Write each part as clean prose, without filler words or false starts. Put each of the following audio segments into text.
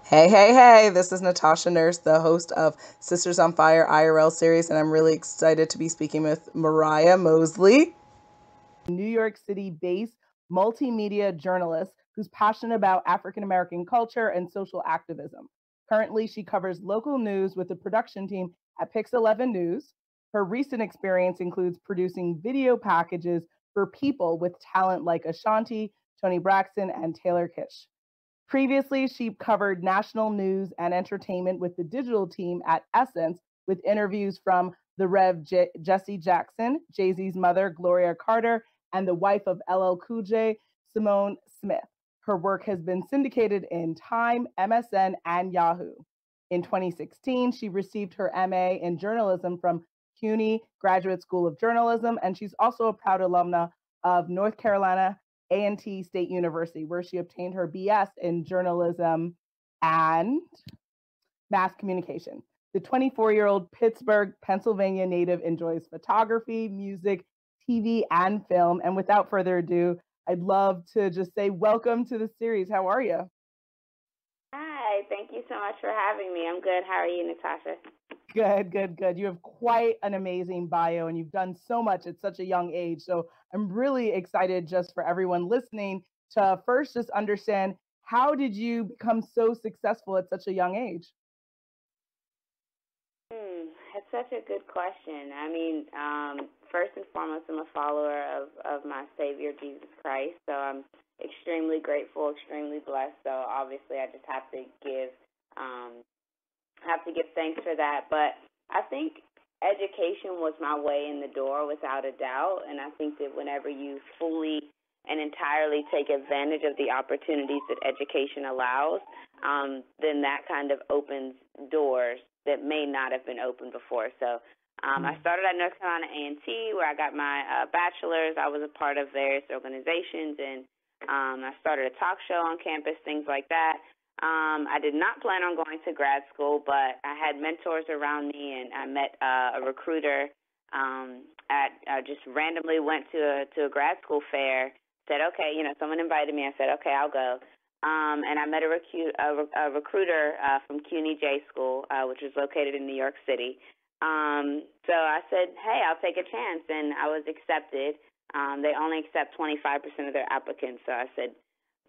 Hey, hey, hey, this is Natasha Nurse, the host of Sisters on Fire IRL series, and I'm really excited to be speaking with Mariya Moseley, New York City-based multimedia journalist who's passionate about African American culture and social activism. Currently, she covers local news with the production team at Pix 11 News. Her recent experience includes producing video packages for people with talent like Ashanti, Toni Braxton, and Taylor Kitsch. Previously, she covered national news and entertainment with the digital team at Essence, with interviews from the Rev. Jesse Jackson, Jay-Z's mother, Gloria Carter, and the wife of LL Cool J, Simone Smith. Her work has been syndicated in Time, MSN, and Yahoo. In 2016, she received her MA in journalism from CUNY Graduate School of Journalism, and she's also a proud alumna of North Carolina A&T State University, where she obtained her BS in journalism and mass communication. The 24-year-old Pittsburgh, Pennsylvania native enjoys photography, music, TV, and film. And without further ado, I'd love to just say welcome to the series. How are you? Hi, thank you so much for having me. I'm good. How are you, Natasha? Good, good, good. You have quite an amazing bio and you've done so much at such a young age. So I'm really excited just for everyone listening to first just understand, how did you become so successful at such a young age? That's such a good question. I mean, first and foremost, I'm a follower of my Savior, Jesus Christ. So I'm extremely grateful, extremely blessed. So obviously I just have to give thanks for that. But I think education was my way in the door without a doubt. And I think that whenever you fully and entirely take advantage of the opportunities that education allows, then that kind of opens doors that may not have been opened before. So I started at North Carolina A&T, where I got my bachelor's. I was a part of various organizations, and I started a talk show on campus, things like that. I did not plan on going to grad school, but I had mentors around me, and I met a recruiter I just randomly went to a grad school fair, said, okay, someone invited me. I said, okay, I'll go. And I met a recruiter from CUNY J School, which is located in New York City. So I said, hey, I'll take a chance, and I was accepted. They only accept 25% of their applicants, so I said,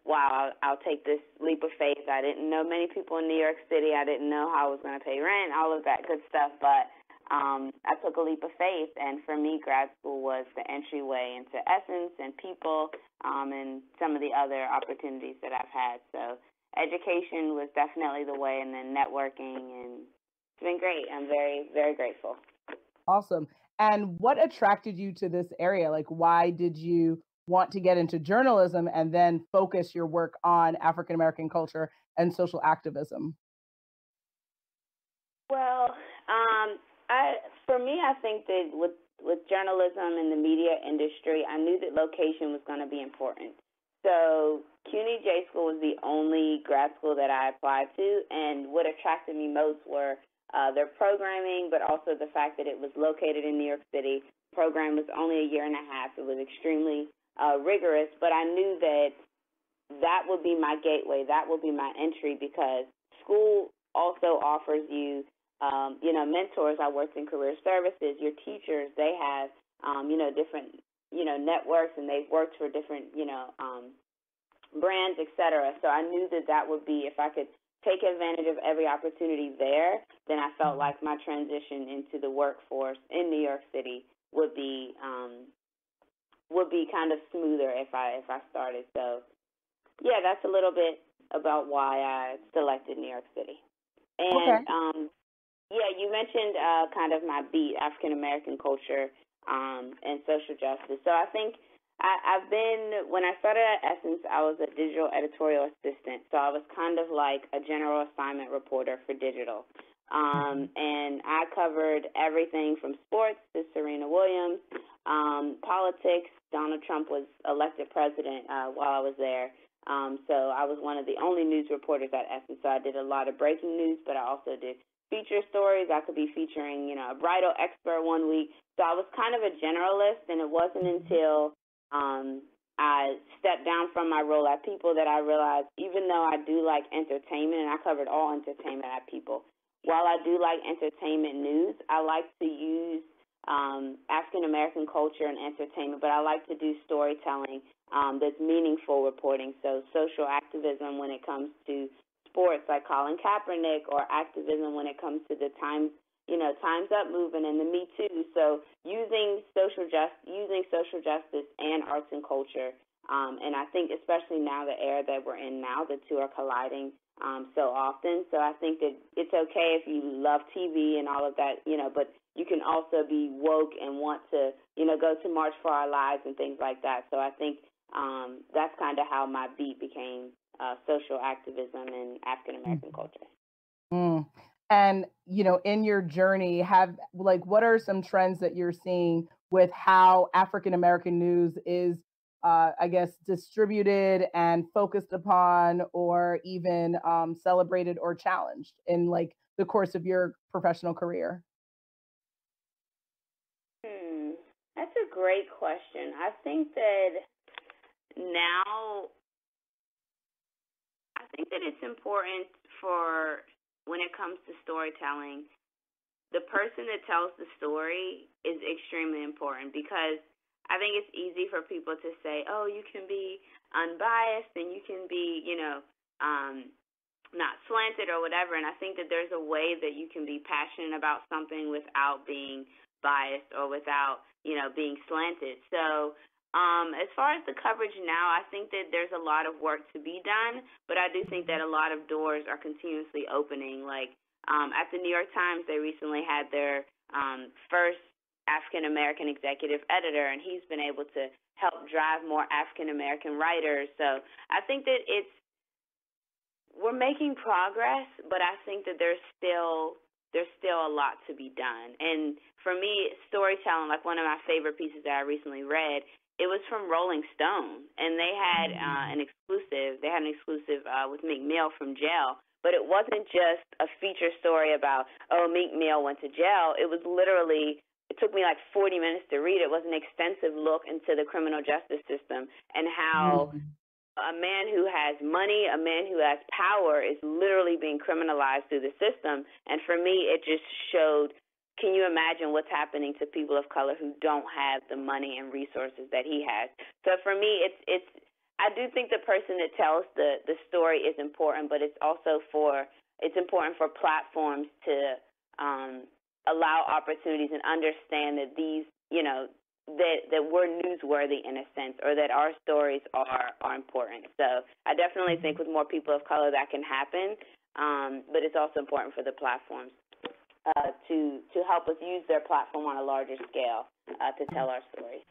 wow, I'll take this leap of faith. I didn't know many people in New York City. I didn't know how I was going to pay rent, all of that good stuff, but I took a leap of faith, and for me, grad school was the entryway into Essence and people, and some of the other opportunities that I've had. So education was definitely the way, and then networking, and it's been great. I'm very, very grateful. Awesome. And what attracted you to this area? Like, why did you want to get into journalism and then focus your work on African American culture and social activism? Well, for me, I think that with journalism and the media industry, I knew that location was going to be important. So CUNY J School was the only grad school that I applied to, and what attracted me most were their programming, but also the fact that it was located in New York City. The program was only a year and a half. It was extremely rigorous, but I knew that that would be my gateway. That would be my entry, because school also offers you mentors. I worked in career services. Your teachers, they have, different, networks, and they've worked for different, brands, et cetera. So I knew that would be, if I could take advantage of every opportunity there, then I felt like my transition into the workforce in New York City would be kind of smoother if I started. So, yeah, that's a little bit about why I selected New York City. And Okay. yeah, you mentioned kind of my beat, African American culture and social justice. So I think when I started at Essence, I was a digital editorial assistant. So I was kind of like a general assignment reporter for digital. And I covered everything from sports to Serena Williams, politics. Donald Trump was elected president while I was there. So I was one of the only news reporters at Essence. So I did a lot of breaking news, but I also did feature stories. I could be featuring, a bridal expert one week. So I was kind of a generalist, and it wasn't until I stepped down from my role at People that I realized even though I do like entertainment, and I covered all entertainment at People, while I do like entertainment news, I like to use African-American culture and entertainment, but I like to do storytelling that's meaningful reporting, so social activism when it comes to sports like Colin Kaepernick, or activism when it comes to the Time's Up movement and the Me Too. So using social justice and arts and culture, and I think especially now, the era that we're in now, the two are colliding so often. So I think that it's okay if you love TV and all of that, but you can also be woke and want to, go to March for Our Lives and things like that. So I think that's kind of how my beat became social activism and African American culture. Mm. And, in your journey, what are some trends that you're seeing with how African American news is, I guess, distributed and focused upon, or even celebrated or challenged in the course of your professional career? That's a great question. I think that now, it's important for, when it comes to storytelling, the person that tells the story is extremely important, because I think it's easy for people to say, oh, you can be unbiased and you can be, not slanted or whatever. And I think that there's a way that you can be passionate about something without being biased or without, being slanted. So as far as the coverage now, I think that there's a lot of work to be done, but I do think that a lot of doors are continuously opening. Like at the New York Times, they recently had their first African-American executive editor, and he's been able to help drive more African-American writers. So I think that we're making progress, but I think that there's still a lot to be done. And for me, storytelling, like one of my favorite pieces that I recently read, it was from Rolling Stone, and they had an exclusive. They had an exclusive with Meek Mill from jail, but it wasn't just a feature story about, oh, Meek Mill went to jail. It was literally, it took me like 40 minutes to read. It was an extensive look into the criminal justice system and how a man who has money, a man who has power is literally being criminalized through the system. And for me, it just showed, can you imagine what's happening to people of color who don't have the money and resources that he has? So for me, I do think the person that tells the story is important, but it's important for platforms to allow opportunities and understand that these, that we're newsworthy in a sense, or that our stories are important. So I definitely think with more people of color that can happen, but it's also important for the platforms to help us use their platform on a larger scale to tell our stories.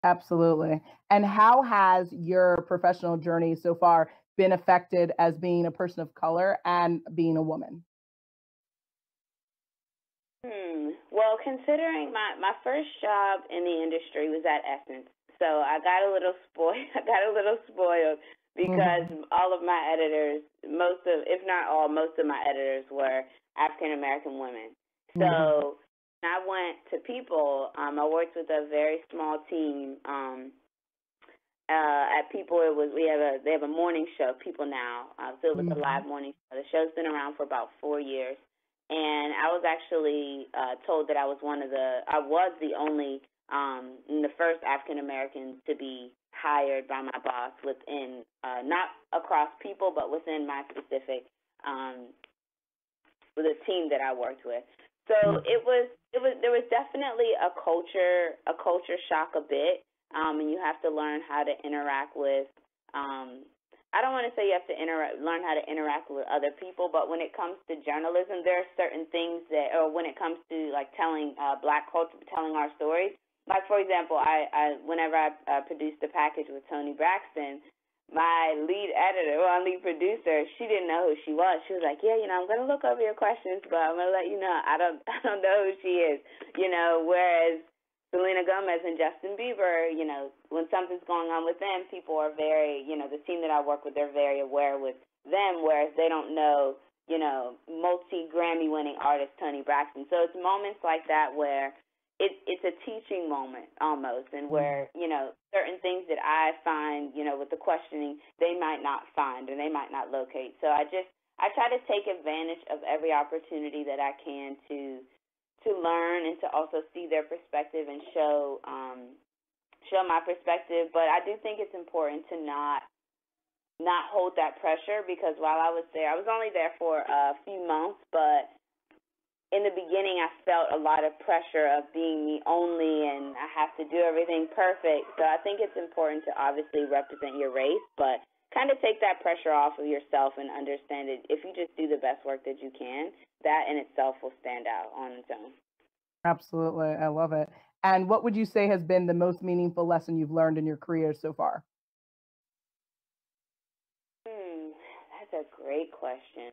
Absolutely. And how has your professional journey so far been affected as being a person of color and being a woman? Well, considering my first job in the industry was at Essence, so I got a little spoiled because all of my editors, most of my editors were African American women. So when I went to People, I worked with a very small team. At People, they have a morning show, People Now. So it was a live morning show. The show's been around for about 4 years. And I was actually told that I was the only, the first African American to be hired by my boss within, not across People, but within my specific, with a team that I worked with. So there was definitely a culture shock a bit, and you have to learn how to interact with. I don't want to say you have to learn how to interact with other people, but when it comes to journalism, there are certain things or when it comes to like telling Black culture, telling our stories. Like for example, whenever I produced the package with Toni Braxton, my lead producer, she didn't know who she was. She was like, yeah, I'm going to look over your questions, but I'm going to let you know I don't know who she is. Whereas Selena Gomez and Justin Bieber, when something's going on with them, people are very, the team that I work with, they're very aware with them, whereas they don't know, multi-Grammy-winning artist Toni Braxton. So it's moments like that where it's a teaching moment almost, and where, you know, certain things that I find, you know, with the questioning, they might not find or they might not locate. So I try to take advantage of every opportunity that I can to learn and to also see their perspective and show my perspective. But I do think it's important to not hold that pressure, because while I was there, I was only there for a few months, but in the beginning, I felt a lot of pressure of being the only, and I have to do everything perfect. So I think it's important to obviously represent your race, but kind of take that pressure off of yourself and understand that if you just do the best work that you can, that in itself will stand out on its own. Absolutely. I love it. And what would you say has been the most meaningful lesson you've learned in your career so far? That's a great question.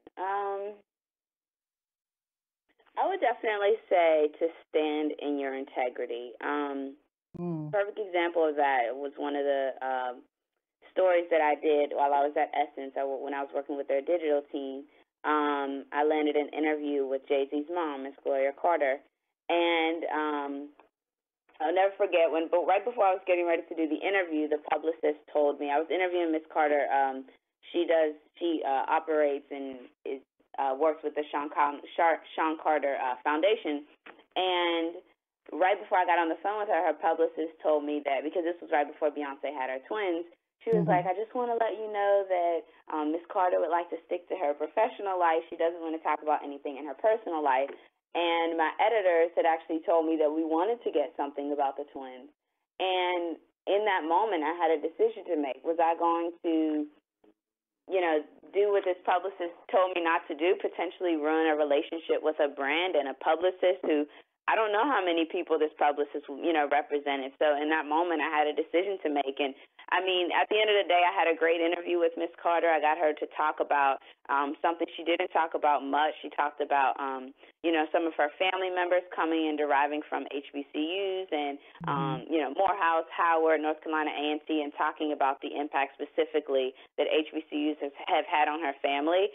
I would definitely say to stand in your integrity. Perfect example of that was one of the stories that I did while I was at Essence. When I was working with their digital team, I landed an interview with Jay-Z's mom, Miss Gloria Carter, and I'll never forget but right before I was getting ready to do the interview, the publicist told me, I was interviewing Miss Carter. She operates and works with the Sean Carter Foundation, and right before I got on the phone with her, her publicist told me that, because this was right before Beyonce had her twins, she was like, I just want to let you know that Miss Carter would like to stick to her professional life. She doesn't want to talk about anything in her personal life. And my editors had actually told me that we wanted to get something about the twins. And in that moment, I had a decision to make. Was I going to, you know, do what this publicist told me not to do, potentially ruin a relationship with a brand and a publicist who I don't know how many people this publicist, you know, represented. So in that moment, I had a decision to make. And I mean, at the end of the day, I had a great interview with Miss Carter. I got her to talk about something she didn't talk about much. She talked about, you know, some of her family members coming and deriving from HBCUs and, you know, Morehouse, Howard, North Carolina A&T, and talking about the impact specifically that HBCUs have had on her family.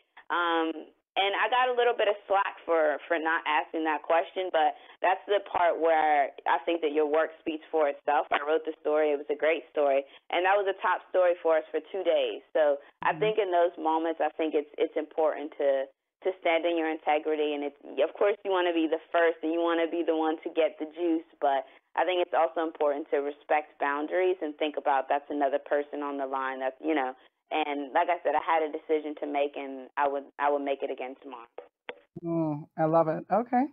And I got a little bit of slack for not asking that question, but that's the part where I think that your work speaks for itself. I wrote the story. It was a great story, and that was a top story for us for 2 days. So I think in those moments, I think it's important to stand in your integrity, and of course you want to be the first and you want to be the one to get the juice, but I think it's also important to respect boundaries and think about that's another person on the line. That's, you know. And like I said, I had a decision to make, and I would make it again tomorrow. I love it. Okay.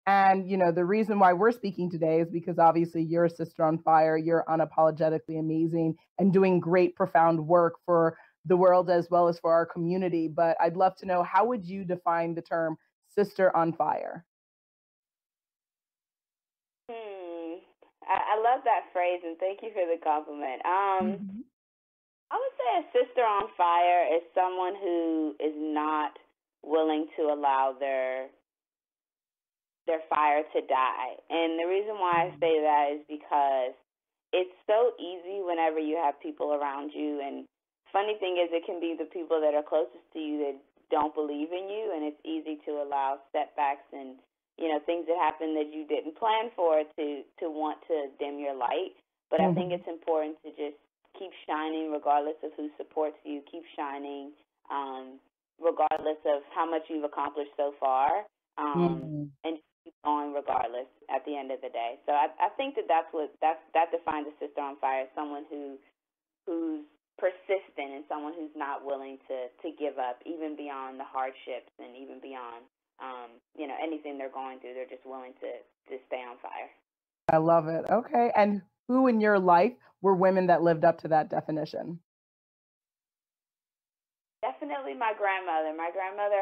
And, you know, the reason why we're speaking today is because obviously you're a sister on fire. You're unapologetically amazing and doing great, profound work for the world as well as for our community. But I'd love to know, how would you define the term sister on fire? I love that phrase, and thank you for the compliment. I would say a sister on fire is someone who is not willing to allow their fire to die. And the reason why I say that is because it's so easy whenever you have people around you. And funny thing is, it can be the people that are closest to you that don't believe in you, and it's easy to allow setbacks and, you know, things that happen that you didn't plan for to want to dim your light. But I think it's important to just keep shining regardless of who supports you. Keep shining regardless of how much you've accomplished so far, and keep going regardless at the end of the day. So I think that defines a sister on fire, someone who's persistent and someone who's not willing to give up, even beyond the hardships and even beyond you know, anything they're going through. They're just willing to stay on fire. I love it. Okay. And who in your life were women that lived up to that definition? Definitely my grandmother. My grandmother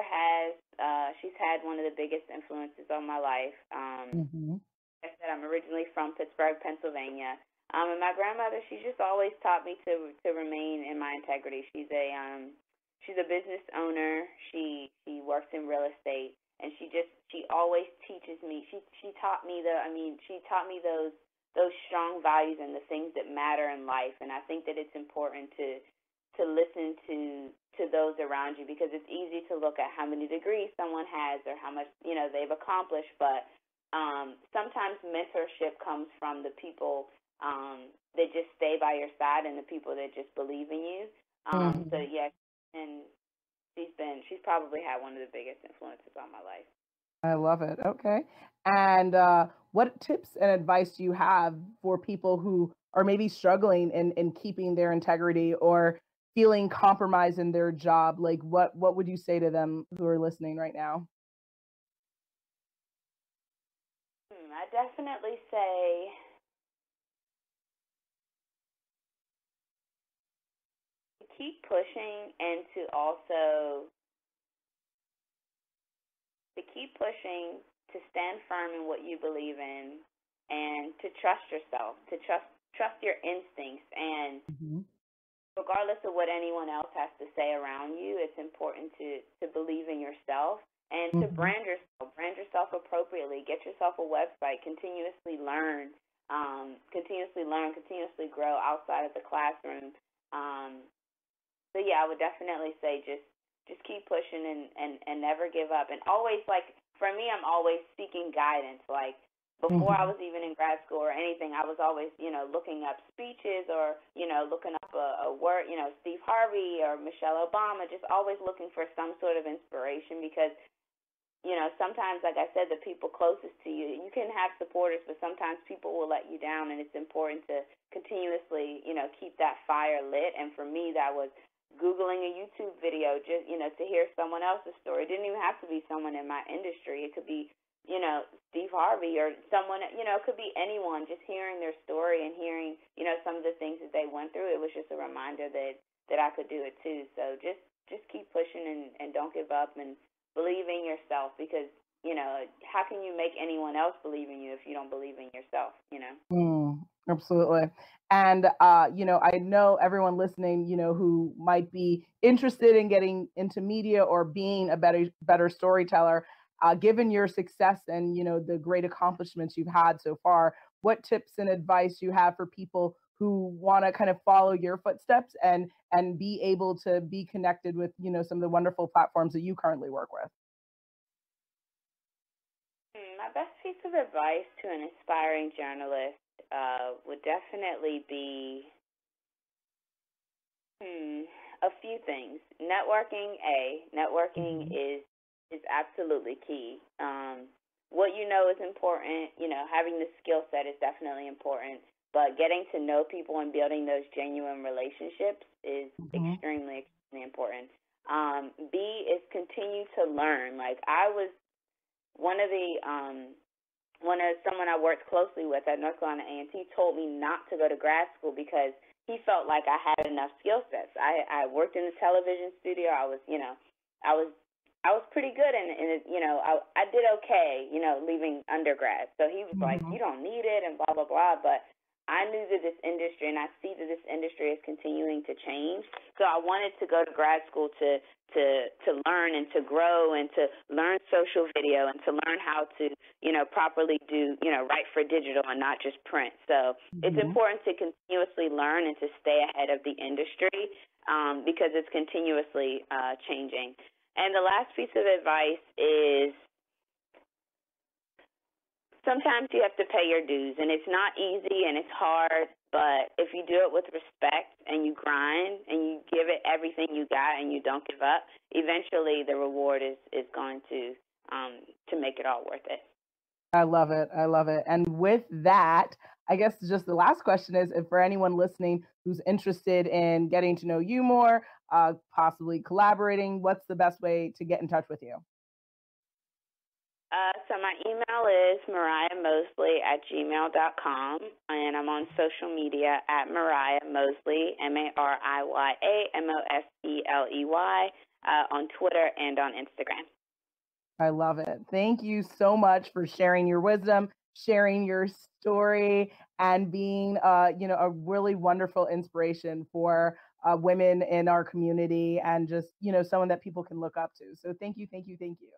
she's had one of the biggest influences on my life. Like I said, I'm originally from Pittsburgh, Pennsylvania. And my grandmother, she just always taught me to remain in my integrity. She's a business owner. She works in real estate, and she always teaches me. She taught me those strong values and the things that matter in life. And I think that it's important to listen to those around you, because it's easy to look at how many degrees someone has or how much, you know, they've accomplished, but sometimes mentorship comes from the people that just stay by your side and the people that just believe in you. So yeah, and she's probably had one of the biggest influences on my life. I love it. Okay. And what tips and advice do you have for people who are maybe struggling in keeping their integrity or feeling compromised in their job? Like what would you say to them who are listening right now? I definitely say to keep pushing and to also to stand firm in what you believe in and to trust yourself, to trust your instincts, and regardless of what anyone else has to say around you, it's important to believe in yourself and to brand yourself appropriately. Get yourself a website, continuously learn, continuously grow outside of the classroom. So yeah, I would definitely say just keep pushing and never give up. And always, like, for me, I'm always seeking guidance. Like, before I was even in grad school or anything, I was always, looking up speeches or, looking up a word, Steve Harvey or Michelle Obama, just always looking for some sort of inspiration because, sometimes, like I said, the people closest to you, you can have supporters, but sometimes people will let you down, and it's important to continuously, keep that fire lit. And for me, that was Googling a YouTube video, just, to hear someone else's story. It didn't even have to be someone in my industry. It could be, Steve Harvey or someone, it could be anyone, just hearing their story and hearing, some of the things that they went through. It was just a reminder that I could do it too. So just keep pushing and don't give up and believe in yourself because, how can you make anyone else believe in you if you don't believe in yourself, Absolutely. And, I know everyone listening, who might be interested in getting into media or being a better storyteller, given your success and, the great accomplishments you've had so far, what tips and advice you have for people who want to kind of follow your footsteps and be able to be connected with, some of the wonderful platforms that you currently work with? My best piece of advice to an aspiring journalist would definitely be a few things. Networking is absolutely key. What you know is important. Having the skill set is definitely important, but getting to know people and building those genuine relationships is extremely important. B is continue to learn. Like, I was someone I worked closely with at North Carolina A&T told me not to go to grad school because he felt like I had enough skill sets. I worked in the television studio. I was pretty good and I did okay, leaving undergrad. So he was like, you don't need it and blah, blah, blah. But I knew that this industry, and I see that this industry is continuing to change. So I wanted to go to grad school to learn and to grow and to learn social video and to learn how to, properly do, write for digital and not just print. So it's important to continuously learn and to stay ahead of the industry because it's continuously changing. And the last piece of advice is sometimes you have to pay your dues, and it's not easy and it's hard, but if you do it with respect and you grind and you give it everything you got and you don't give up, eventually the reward is going to make it all worth it. I love it. I love it. And with that, I guess just the last question is, if for anyone listening who's interested in getting to know you more, possibly collaborating, what's the best way to get in touch with you? So my email is mariyamoseley@gmail.com, and I'm on social media at Mariya Moseley, MariyaMoseley, on Twitter and on Instagram. I love it. Thank you so much for sharing your wisdom, sharing your story, and being, a really wonderful inspiration for women in our community and just, someone that people can look up to. So thank you, thank you, thank you.